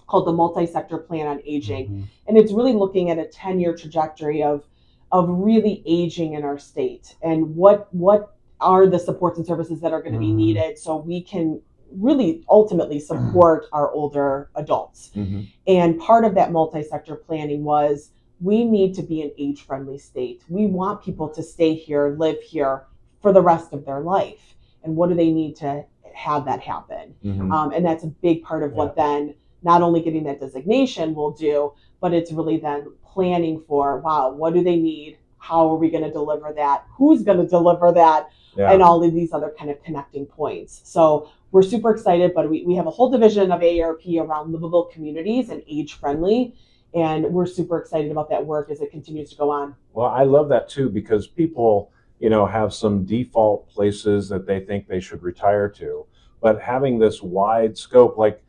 called the Multi-Sector Plan on Aging. And it's really looking at a 10-year trajectory of really aging in our state and what are the supports and services that are going to be needed so we can really ultimately support our older adults. And part of that multi-sector planning was we need to be an age-friendly state. We want people to stay here, live here for the rest of their life. And what do they need to have that happen? And that's a big part of what then not only getting that designation will do, but it's really then planning for, wow, what do they need? How are we going to deliver that? Who's going to deliver that? And all of these other kind of connecting points. So we're super excited, but we have a whole division of AARP around livable communities and age-friendly. And we're super excited about that work as it continues to go on. Well, I love that too, because people, have some default places that they think they should retire to. But having this wide scope, like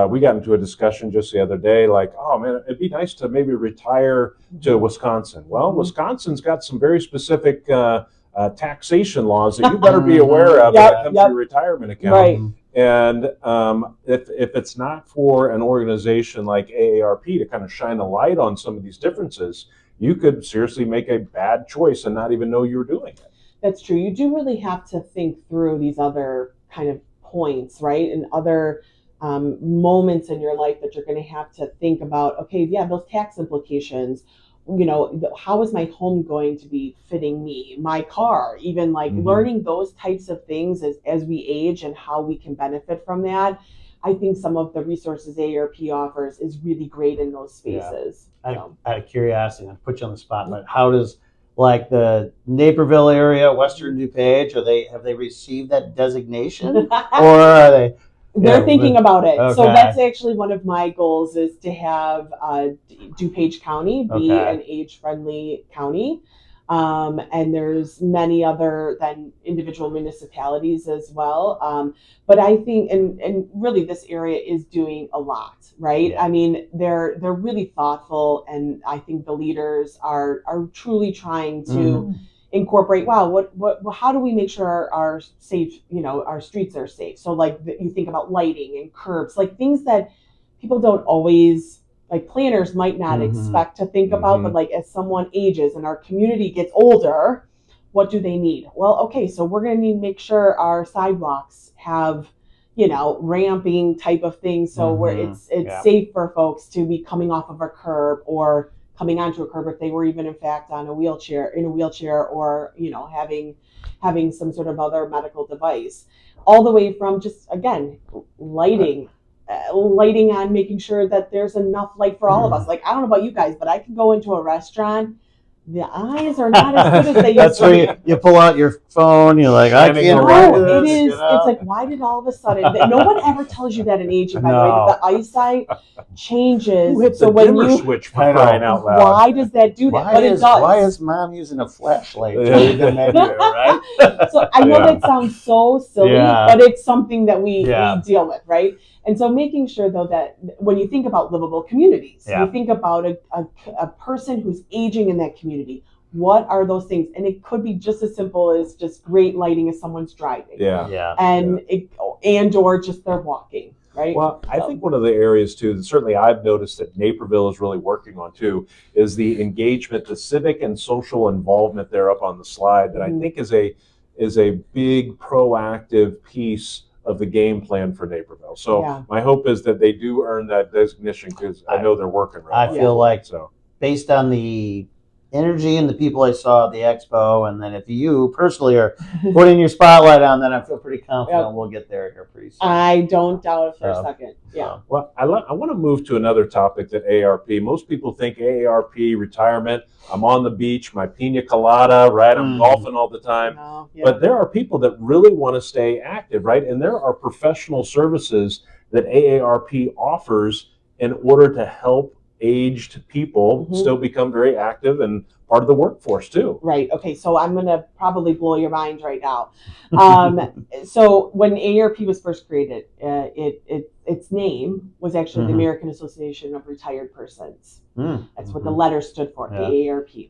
we got into a discussion just the other day, like, oh man, it'd be nice to maybe retire to Wisconsin. Well, Wisconsin's got some very specific taxation laws that you better be aware of when it comes to your retirement account. Right. And if it's not for an organization like AARP to kind of shine a light on some of these differences, you could seriously make a bad choice and not even know you were doing it. That's true. You do really have to think through these other kind of points, right? And other moments in your life that you're going to have to think about, okay, those tax implications, how is my home going to be fitting me, my car, even like learning those types of things as we age and how we can benefit from that. I think some of the resources AARP offers is really great in those spaces. Out of curiosity, I'll put you on the spot, but how does like the Naperville area, Western DuPage, have they received that designation, or are they? They're thinking about it. Okay. So that's actually one of my goals is to have DuPage County be an age-friendly county. And there's many other than individual municipalities as well. But I think, and really this area is doing a lot, right? I mean, they're really thoughtful, and I think the leaders are truly trying to incorporate, how do we make sure our safe, our streets are safe? So like you think about lighting and curbs, like things that people don't always, like planners might not expect to think about, but like as someone ages and our community gets older, what do they need? Well, okay, so we're going to need to make sure our sidewalks have, ramping type of things. So where it's safe for folks to be coming off of a curb or coming onto a curb if they were even in fact in a wheelchair or, having some sort of other medical device, all the way from just, again, lighting on making sure that there's enough light for all of us. Like, I don't know about you guys, but I can go into a restaurant, the eyes are not as good as they used That's to where be. you pull out your phone. You're like, I Scanning can't the read No, retina. it this. is. You know? It's like, why did all of a sudden? No one ever tells you that in aging, by the way, No. that the eyesite changes. Who hit the So when dimmer you, switch for I know. crying out loud? why does that do that? But it does. Why is mom using a flashlight to read the menu, right? So I know Yeah. that sounds so silly, Yeah. but it's something that we Yeah. deal with, right? And so making sure, though, that when you think about livable communities, Yeah. you think about a person who's aging in that community. What are those things? And it could be just as simple as just great lighting as someone's driving, Yeah. Yeah. and or just they're walking, right? Well, I think one of the areas too, that certainly I've noticed that Naperville is really working on too, is the engagement, the civic and social involvement there up on the slide that I think is a big proactive piece of the game plan for Naperville. So Yeah. my hope is that they do earn that designation because I know they're working right. I feel like so. based on the energy and the people I saw at the expo, and then if you personally are putting your spotlight on that, I feel pretty confident we'll get there here pretty soon. I don't doubt it for a second. Yeah. Well, I want to move to another topic that AARP. Most people think AARP retirement. I'm on the beach, my pina colada, right? I'm golfing all the time. No, yeah. But there are people that really want to stay active, right? And there are professional services that AARP offers in order to help aged people still become very active and part of the workforce too. Right. Okay. So I'm going to probably blow your mind right now. So when AARP was first created, its name was actually the American Association of Retired Persons. That's what the letter stood for, AARP.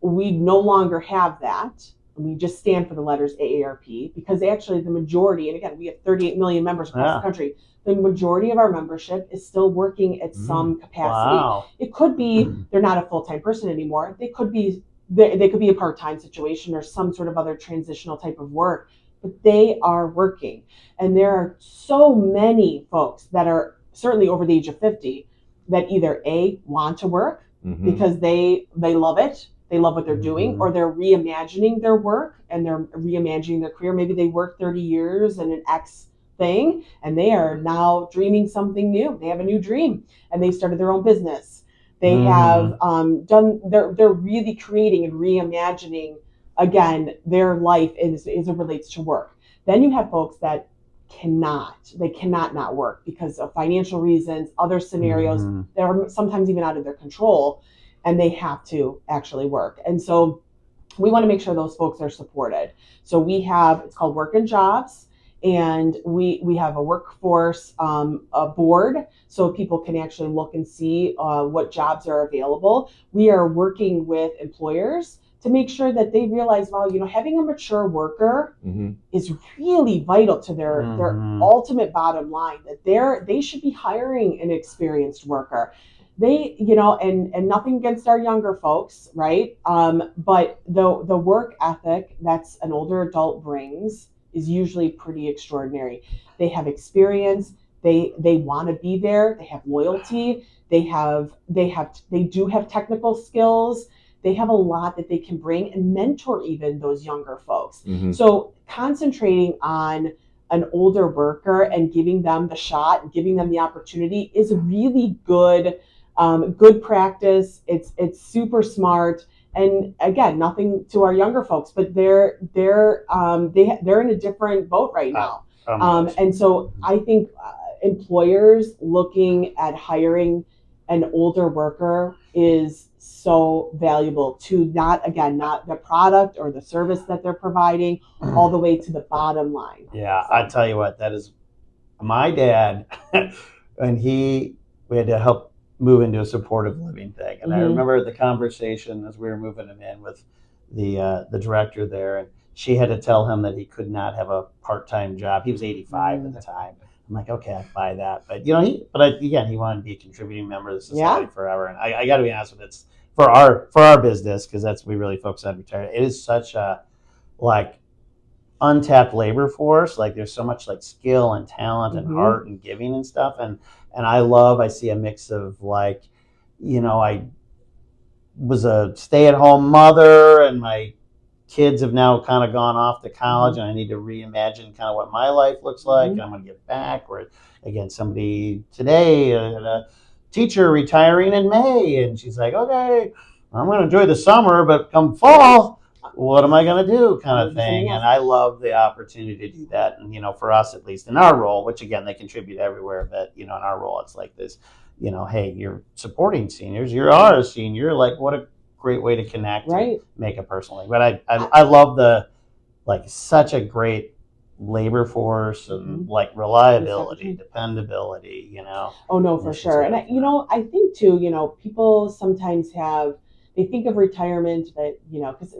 We no longer have that. We just stand for the letters AARP because actually the majority, and again, we have 38 million members across the country. The majority of our membership is still working at some capacity. Wow. It could be they're not a full-time person anymore. They could be a part-time situation or some sort of other transitional type of work, but they are working. And there are so many folks that are certainly over the age of 50 that either A, want to work because they love it. They love what they're doing, or they're reimagining their work and they're reimagining their career. Maybe they work 30 years in an X thing and they are now dreaming something new. They have a new dream and they started their own business. They have they're really creating and reimagining again their life as it relates to work. Then you have folks that cannot not work because of financial reasons, other scenarios that are sometimes even out of their control, and they have to actually work. And so we want to make sure those folks are supported. So we have, it's called Work and Jobs, and we have a workforce a board so people can actually look and see what jobs are available. We are working with employers to make sure that they realize, well, having a mature worker is really vital to their ultimate bottom line, that they should be hiring an experienced worker. They, and nothing against our younger folks, right? But the work ethic that's an older adult brings is usually pretty extraordinary. They have experience. They want to be there. They have loyalty. They do have technical skills. They have a lot that they can bring and mentor even those younger folks. So concentrating on an older worker and giving them the shot and giving them the opportunity is really good practice. It's super smart. And again, nothing to our younger folks, but they're in a different boat right now. And so I think employers looking at hiring an older worker is so valuable to not the product or the service that they're providing, all the way to the bottom line. Yeah, I tell you what, that is my dad, and we had to help move into a supportive living thing. And I remember the conversation as we were moving him in with the director there, and she had to tell him that he could not have a part-time job. He was 85 at the time. I'm like, okay, I buy that. But he wanted to be a contributing member of the society forever. And I got to be honest with you, it's for our business, because we really focus on retirement. It is such a untapped labor force. Like there's so much skill and talent and heart and giving and stuff. And I see a mix of I was a stay-at-home mother and my kids have now kind of gone off to college and I need to reimagine kind of what my life looks like. And I'm going to get back. Or again, somebody today, a teacher retiring in May, and she's like, okay, I'm going to enjoy the summer, but come fall, what am I going to do, kind of thing. And I love the opportunity to do that. And, for us, at least in our role, which again, they contribute everywhere, but, in our role, it's like this, hey, you're supporting seniors. You are a senior. Like, what a great way to connect, right? And make it personally. But I love such a great labor force and like reliability, dependability, Oh no, for sure. And I think too, people sometimes they think of retirement, but because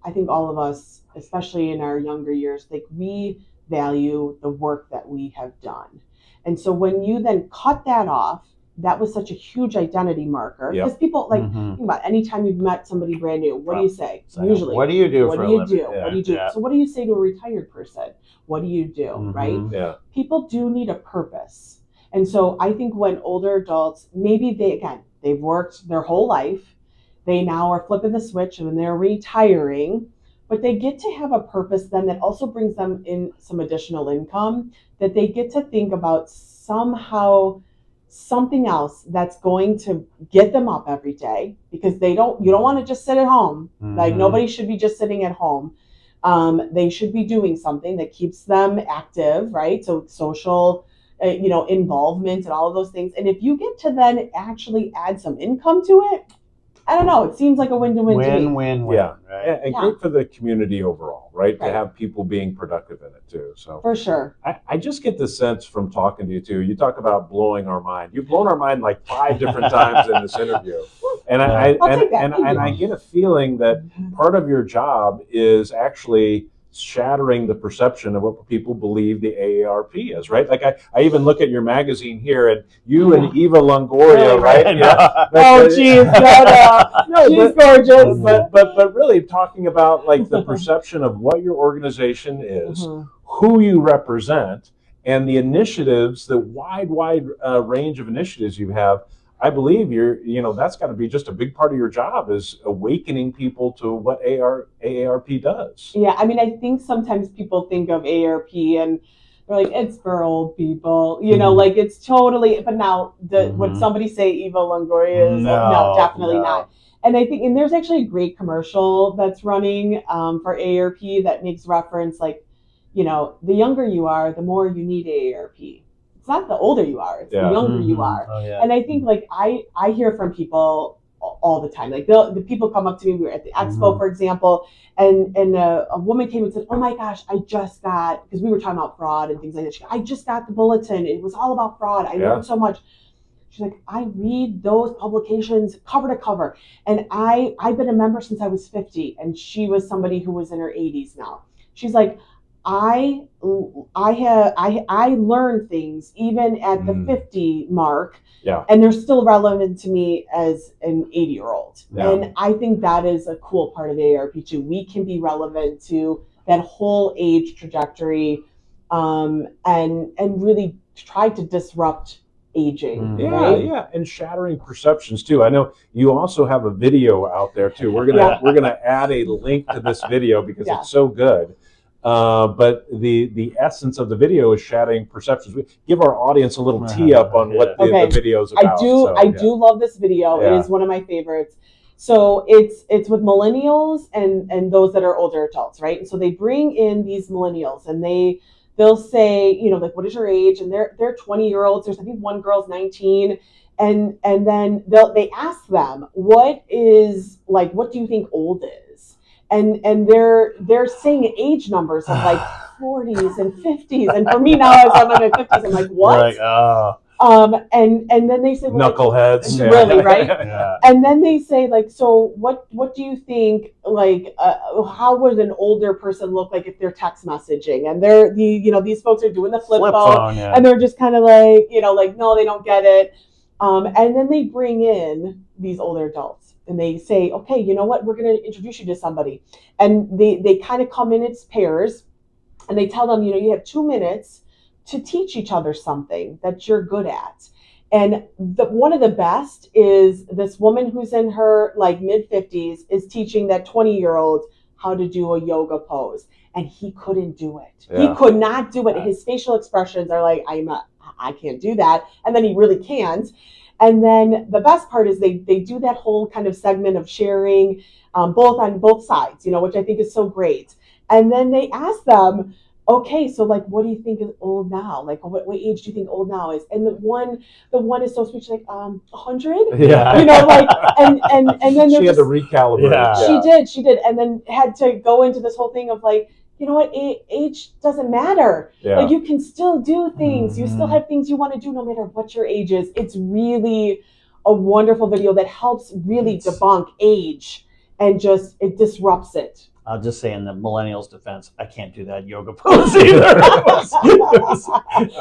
I think all of us, especially in our younger years, like we value the work that we have done. And so when you then cut that off, that was such a huge identity marker, because people think about anytime you've met somebody brand new, what do you say? Usually, what do you do? What do you do? Yeah. What do you do? So what do you say to a retired person? What do you do? Right? Yeah. People do need a purpose. And so I think when older adults, maybe they've worked their whole life, they now are flipping the switch and they're retiring, but they get to have a purpose then that also brings them in some additional income, that they get to think about somehow something else that's going to get them up every day, because you don't want to just sit at home. Like nobody should be just sitting at home. They should be doing something that keeps them active, right? So social, involvement and all of those things. And if you get to then actually add some income to it, I don't know. It seems like a win-to-win to me. Win-win. Yeah. Right? And great for the community overall, right? To have people being productive in it too. So for sure. I just get the sense from talking to you too. You talk about blowing our mind. You've blown our mind like 5 different times in this interview. And I get a feeling that part of your job is actually shattering the perception of what people believe the AARP is, right? Like I even look at your magazine here, and you and Eva Longoria, right? Yeah. Oh, geez, no, she's gorgeous. But really talking about like the perception of what your organization is, who you represent, and the initiatives, the wide range of initiatives you have. I believe that's got to be just a big part of your job, is awakening people to what AARP does. Yeah, I mean, I think sometimes people think of AARP and they're like, it's for old people, like it's totally. But now, would somebody say Eva Longoria is? No, definitely not. And I think, and there's actually a great commercial that's running for AARP that makes reference, like, the younger you are, the more you need AARP. It's not the older you are, it's the younger you are. Oh, yeah. And I think like I hear from people all the time. Like the people come up to me, we were at the expo, for example, and a woman came and said, oh my gosh, I just got, because we were talking about fraud and things like that. I just got the bulletin. It was all about fraud. I learned so much. She's like, I read those publications cover to cover. And I've been a member since I was 50. And she was somebody who was in her 80s now. She's like, I learn things even at the 50 mark, and they're still relevant to me as an 80-year-old. Yeah. And I think that is a cool part of AARP too. We can be relevant to that whole age trajectory, and really try to disrupt aging. Yeah, and shattering perceptions too. I know you also have a video out there too. We're gonna add a link to this video because it's so good. But the essence of the video is shattering perceptions. We give our audience a little tee up on what the video is about. I do love this video. It is one of my favorites. So it's with millennials and those that are older adults, right? And so they bring in these millennials, and they'll say, like, what is your age? And they're 20-year-olds. There's, I think, one girl's 19. And then they ask them, what do you think old is? And they're saying age numbers of like 40s and 50s, and for me now, as I'm in my 50s, I'm like, what? Like, and then they say, well, knuckleheads, really, right? Yeah. And then they say, like, so what do you think? Like, how would an older person look like if they're text messaging? And these folks are doing the flip phone, and they're just kind of like, like, no, they don't get it. And then they bring in these older adults. And they say, okay, you know what? We're going to introduce you to somebody. And they kind of come in its pairs, and they tell them, you have 2 minutes to teach each other something that you're good at. And one of the best is this woman who's in her like mid 50s is teaching that 20-year-old how to do a yoga pose. And he couldn't do it. Yeah. He could not do it. His facial expressions are like, I can't do that. And then he really can't. And then the best part is they do that whole kind of segment of sharing, both on both sides, which I think is so great. And then they ask them, okay, so like, what do you think is old now? Like, what age do you think old now is? And the one is so sweet. She's like, 100. Yeah. Like, and then she had to recalibrate. Yeah. She did, and then had to go into this whole thing of like, you know what, age doesn't matter. Yeah. Like, you can still do things. You still have things you want to do no matter what your age is. It's really a wonderful video that helps really debunk age, and just, it disrupts it. I'll just say, in the millennials' defense, I can't do that yoga pose either.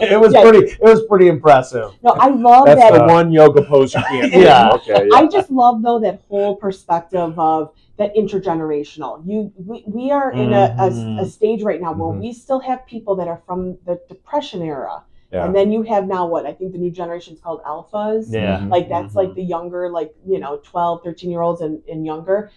It was pretty impressive. No, I love That's that. the one yoga pose you can't do. Yeah. Okay. I just love, though, that whole perspective of that intergenerational. We are in a stage right now where we still have people that are from the Depression era. Yeah. And then you have now what I think the new generation is called alphas. Yeah. Like, that's like the younger, like, 12, 13-year-olds and younger.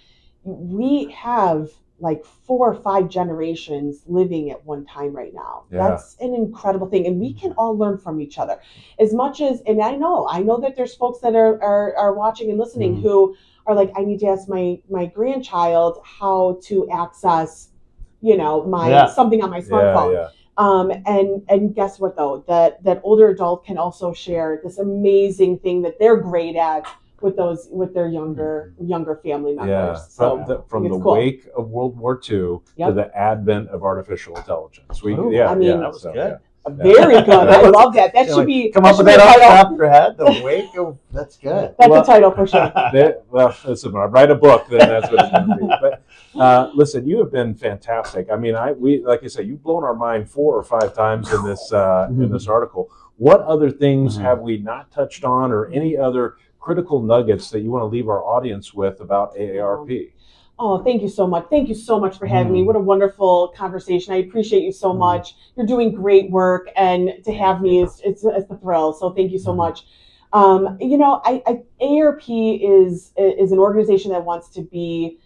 We have like 4 or 5 generations living at one time right now. Yeah. That's an incredible thing. And we can all learn from each other as much as, and I know that there's folks that are watching and listening who are like, I need to ask my grandchild how to access, something on my smartphone. And guess what, though, that older adult can also share this amazing thing that they're great at with their younger family members. Yeah. So from the cool. wake of World War II to the advent of artificial intelligence. That was good. Yeah. Very good. I love that. That should be come up with that off the top of your head. The wake of that's good. That's the title for sure. Listen, when I write a book, then that's what it's going to be. But listen, you have been fantastic. I mean, we like I said, you've blown our mind 4 or 5 times in this article. What other things have we not touched on, or any other critical nuggets that you want to leave our audience with about AARP? Oh, thank you so much. Thank you so much for having me. What a wonderful conversation. I appreciate you so much. You're doing great work, and to have me it's a thrill. So thank you so much. AARP is an organization that wants to be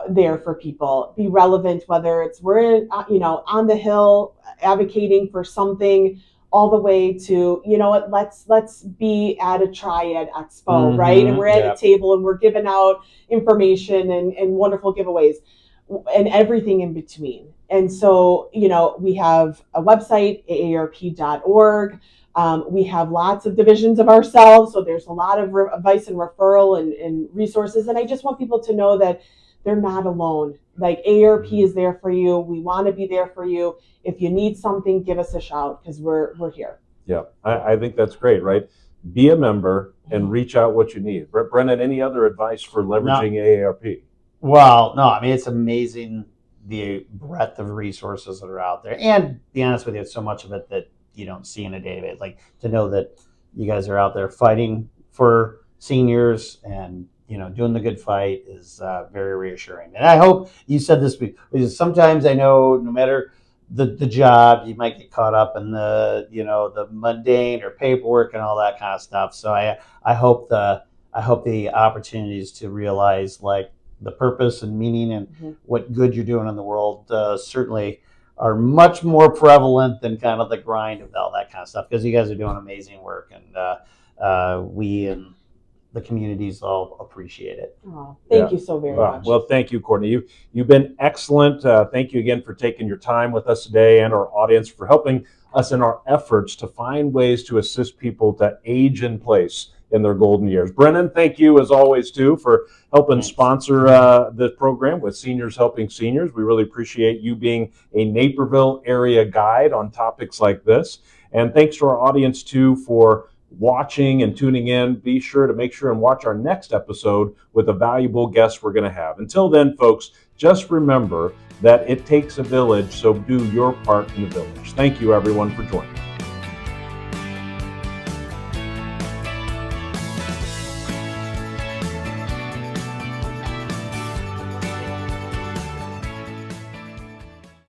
there for people, be relevant, whether it's we're on the Hill advocating for something, all the way to, let's be at a Triad Expo, right? And we're at a table and we're giving out information and wonderful giveaways and everything in between. And so, we have a website, aarp.org. We have lots of divisions of ourselves. So there's a lot of advice and referral and resources. And I just want people to know that they're not alone. Like, AARP is there for you. We want to be there for you. If you need something, give us a shout, because we're here. Yeah, I think that's great, right? Be a member and reach out what you need. Brennan, any other advice for leveraging AARP? Well, no, I mean, it's amazing the breadth of resources that are out there. And to be honest with you, it's so much of it that you don't see in a database. Like, to know that you guys are out there fighting for seniors and doing the good fight is very reassuring. And I hope you said this, because sometimes I know no matter the job, you might get caught up in the the mundane or paperwork and all that kind of stuff. So I hope the opportunities to realize like the purpose and meaning and what good you're doing in the world certainly are much more prevalent than kind of the grind of all that kind of stuff, because you guys are doing amazing work, and we and the communities all appreciate it. Oh, thank you so very much. Well, thank you, Courtney. You've been excellent. Thank you again for taking your time with us today, and our audience for helping us in our efforts to find ways to assist people to age in place in their golden years. Brennan, thank you as always too for helping sponsor the program with Seniors Helping Seniors. We really appreciate you being a Naperville area guide on topics like this. And thanks to our audience too for watching and tuning in. Be sure to make sure and watch our next episode with a valuable guest we're going to have. Until then, folks, just remember that it takes a village, so do your part in the village. Thank you, everyone, for joining us.